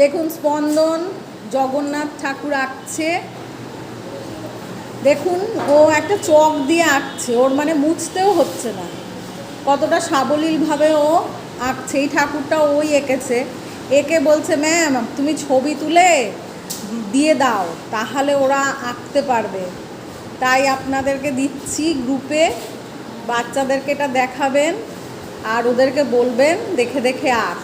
দেখুন স্পন্দন জগন্নাথ ঠাকুর আঁকছে। দেখুন ও একটা চক দিয়ে আঁকছে, ওর মানে মুছতেও হচ্ছে না, কতটা সাবলীলভাবে ও আঁকছে। এই ঠাকুরটা ওই এঁকেছে। একে বলছে ম্যাম তুমি ছবি তুলে দিয়ে দাও, তাহলে ওরা আঁকতে পারবে। তাই আপনাদেরকে দিচ্ছি গ্রুপে, বাচ্চাদেরকে এটা দেখাবেন আর ওদেরকে বলবেন দেখে দেখে আঁক।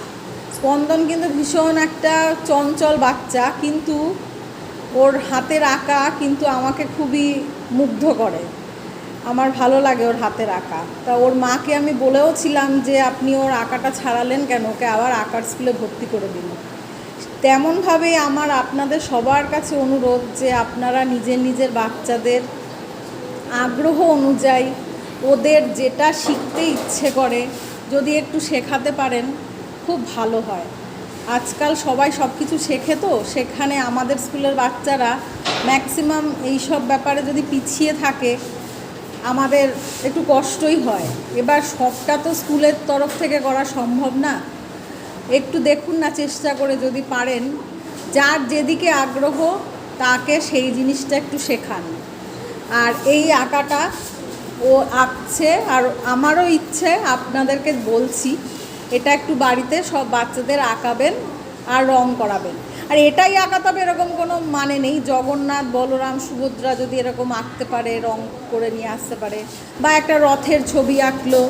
স্পন্দন কিন্তু ভীষণ একটা চঞ্চল বাচ্চা, কিন্তু ওর হাতের আঁকা কিন্তু আমাকে খুবই মুগ্ধ করে, আমার ভালো লাগে ওর হাতের আঁকা। তা ওর মাকে আমি বলেও ছিলাম যে আপনি ওর আঁকাটা ছাড়ালেন কেন, ওকে আবার আঁকার স্কুলে ভর্তি করে দিন। তেমনভাবেই আমার আপনাদের সবার কাছে অনুরোধ যে আপনারা নিজের নিজের বাচ্চাদের আগ্রহ অনুযায়ী ওদের যেটা শিখতে ইচ্ছে করে যদি একটু শেখাতে পারেন খুব ভালো হয়। আজকাল সবাই সব কিছু শেখে, তো সেখানে আমাদের স্কুলের বাচ্চারা ম্যাক্সিমাম এইসব ব্যাপারে যদি পিছিয়ে থাকে আমাদের একটু কষ্টই হয়। এবার সবটা তো স্কুলের তরফ থেকে করা সম্ভব না, একটু দেখুন না চেষ্টা করে, যদি পারেন যার যেদিকে আগ্রহ তাকে সেই জিনিসটা একটু শেখান। আর এই আঁকাটা ও আঁকছে, আর আমারও ইচ্ছে আপনাদেরকে বলছি এটা একটু বাড়িতে সব বাচ্চাদের আঁকাবেন আর রং করাবেন। আর এটাই আঁকাতে হবে এরকম কোনো মানে নেই, জগন্নাথ বলরাম সুভদ্রা যদি এরকম আঁকতে পারে, রং করে নিয়ে আসতে পারে, বা একটা রথের ছবি আঁকলো।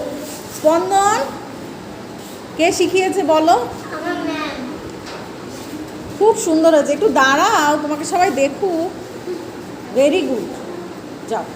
স্পন্দন কে শিখিয়েছে বলো? খুব সুন্দর হয়েছে, একটু দাঁড়াও তোমাকে সবাই দেখুক। ভেরি গুড, যাও।